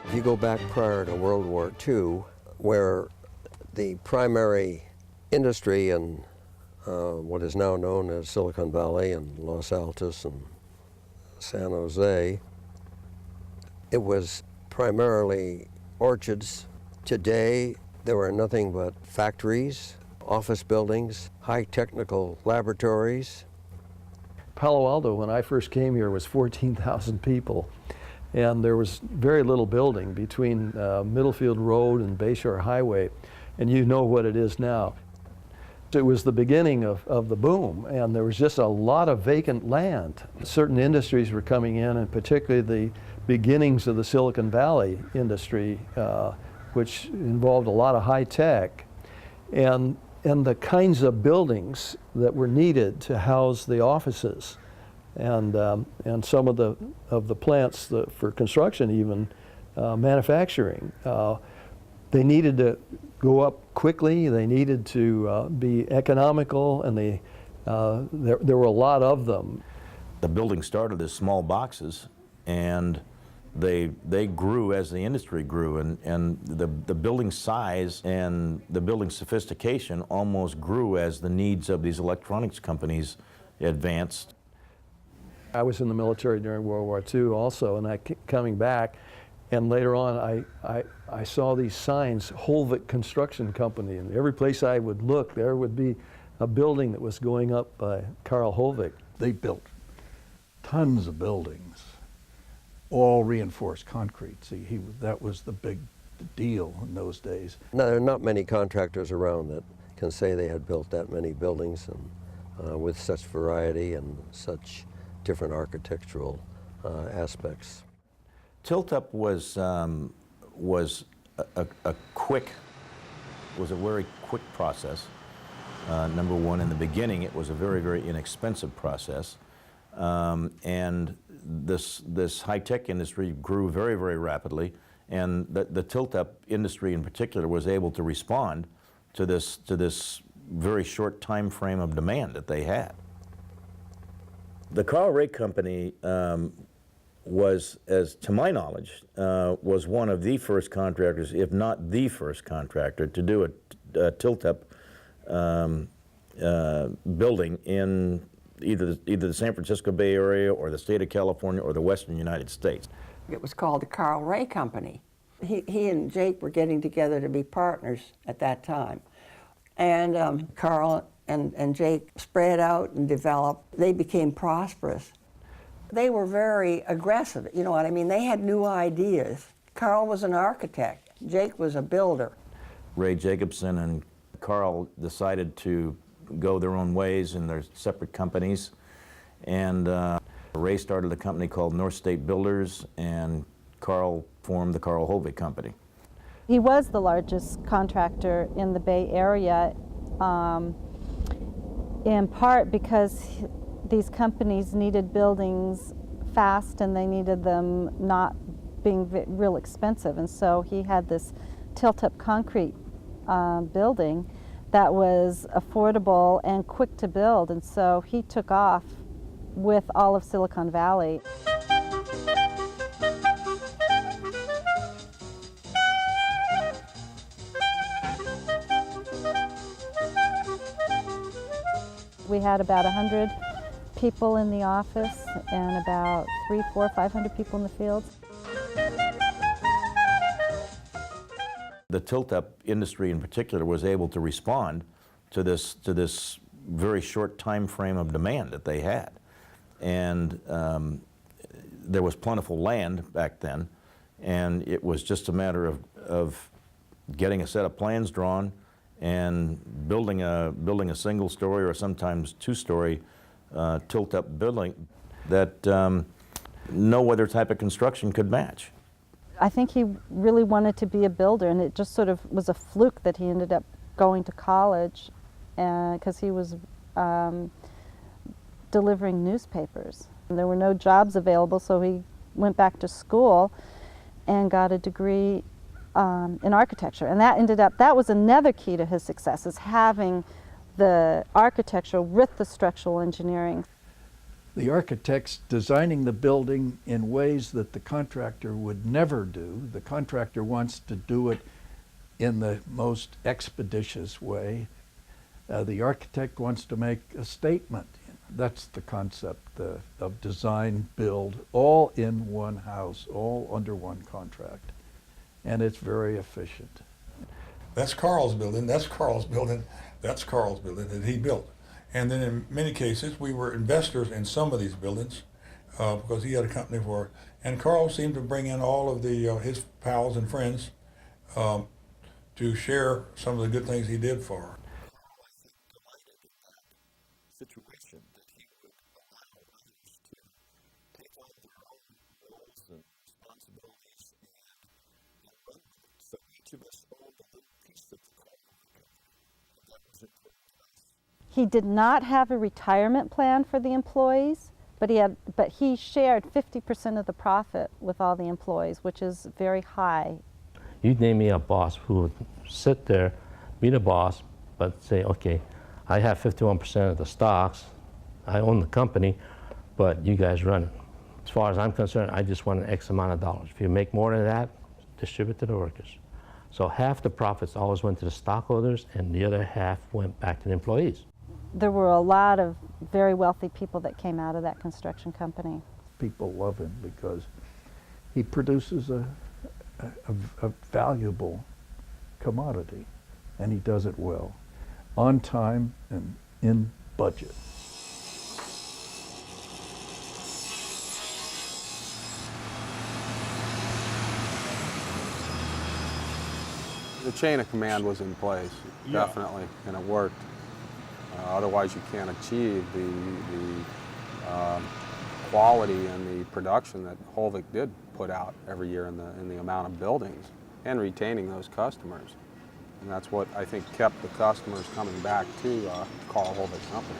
If you go back prior to World War II, where the primary industry in what is now known as Silicon Valley and Los Altos and San Jose, it was primarily orchards. Today, there were nothing but factories, office buildings, high technical laboratories. Palo Alto, when I first came here, was 14,000 people. And there was very little building between Middlefield Road and Bayshore Highway, and you know what it is now. It was the beginning of the boom, and there was just a lot of vacant land. Certain industries were coming in, and particularly the beginnings of the Silicon Valley industry, which involved a lot of high tech, and the kinds of buildings that were needed to house the offices. And some of the plants for construction, even manufacturing, they needed to go up quickly. They needed to be economical, and there were a lot of them. The building started as small boxes, and they grew as the industry grew, and the building size and the building sophistication almost grew as the needs of these electronics companies advanced. I was in the military during World War II also, and I kept coming back, and later on I saw these signs, Holvick Construction Company, and every place I would look, there would be a building that was going up by Carl Holvick. They built tons of buildings, all reinforced concrete. See, that was the big deal in those days. Now, there are not many contractors around that can say they had built that many buildings and with such variety and such different architectural aspects. Tilt-up was a very quick process. Number one, in the beginning, it was a very, very inexpensive process, and this high-tech industry grew very, very rapidly, and the tilt-up industry in particular was able to respond to this very short time frame of demand that they had. The Carl Ray Company was, as to my knowledge, was one of the first contractors, if not the first contractor, to do a tilt-up building in either the San Francisco Bay Area or the state of California or the Western United States. It was called the Carl Ray Company. He and Jake were getting together to be partners at that time. And Carl and Jake spread out and developed. They became prosperous. They were very aggressive, you know what I mean? They had new ideas. Carl was an architect. Jake was a builder. Ray Jacobson and Carl decided to go their own ways in their separate companies. And Ray started a company called North State Builders, and Carl formed the Carl Holvick Company. He was the largest contractor in the Bay Area, in part because these companies needed buildings fast and they needed them not being real expensive. And so he had this tilt-up concrete building that was affordable and quick to build. And so he took off with all of Silicon Valley. We had about 100 people in the office and about 300, 400, 500 people in the field. The tilt-up industry in particular was able to respond to this very short time frame of demand that they had. And there was plentiful land back then, and it was just a matter of getting a set of plans drawn and building a single-story or sometimes two-story tilt-up building that no other type of construction could match. I think he really wanted to be a builder, and it just sort of was a fluke that he ended up going to college because he was delivering newspapers. And there were no jobs available, so he went back to school and got a degree in architecture. And that was another key to his success, is having the architecture with the structural engineering. The architect's designing the building in ways that the contractor would never do. The contractor wants to do it in the most expeditious way. The architect wants to make a statement. That's the concept of design, build, all in one house, all under one contract. And it's very efficient. That's Carl's building, that's Carl's building, that's Carl's building that he built. And then in many cases, we were investors in some of these buildings because he had a company for it. And Carl seemed to bring in all of his pals and friends to share some of the good things he did for her. Situation that he would allow others to take on their own roles and responsibilities and run with it. So each of us owned a little piece of the car. And that was important to us. He did not have a retirement plan for the employees, but he shared 50% of the profit with all the employees, which is very high. You name me a boss who would sit there, be the boss, but say, okay, I have 51% of the stocks, I own the company, but you guys run it. As far as I'm concerned, I just want an X amount of dollars. If you make more than that, distribute to the workers. So half the profits always went to the stockholders and the other half went back to the employees. There were a lot of very wealthy people that came out of that construction company. People love him because he produces a valuable commodity, and he does it well, on time and in budget. The chain of command was in place, definitely, and it worked. Otherwise, you can't achieve the quality and the production that Holvick did put out every year in the amount of buildings and retaining those customers. And that's what I think kept the customers coming back to Carl Holvick's company.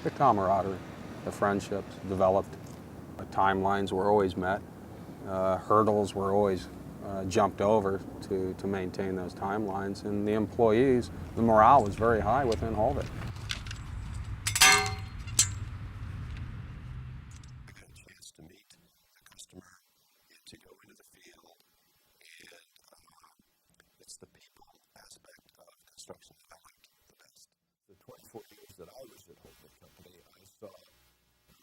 The camaraderie, the friendships developed, the timelines were always met, hurdles were always jumped over to maintain those timelines, and the employees, the morale was very high within Holvick. I got a chance to meet the customer and to go into the field, and it's the people aspect of construction that I liked the best. The 24 years that I was at Holvick Company, I saw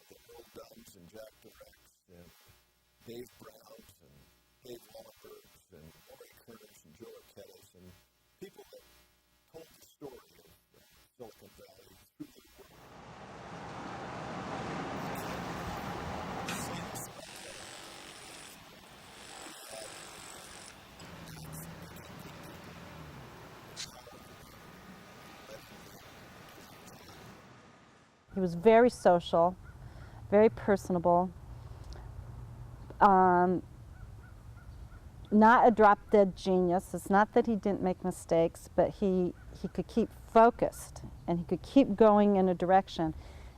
the Earl Dubbs and Jack Directs and Dave Browns and Dave Walbergs and Roy Curtis and Joe Arquettes and people that told the story of Silicon Valley through the world. He was very social, very personable, not a drop-dead genius. It's not that he didn't make mistakes, but he could keep focused and he could keep going in a direction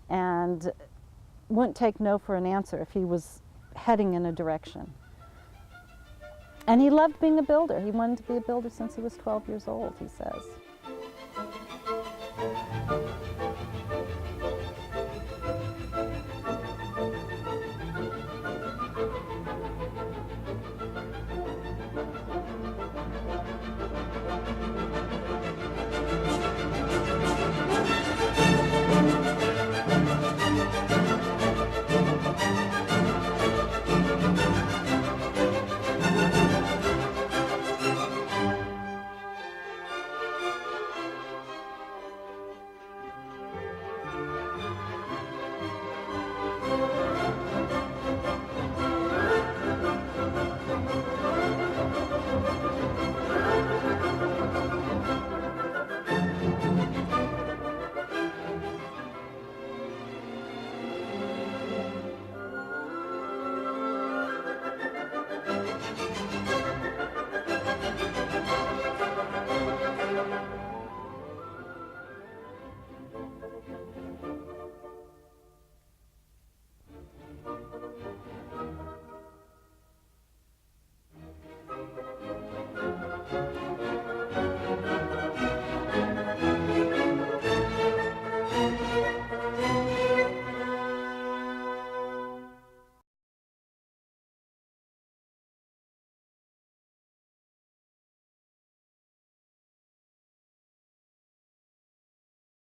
and wouldn't take no for an answer if he was heading in a direction. And he loved being a builder. He wanted to be a builder since he was 12 years old, he says.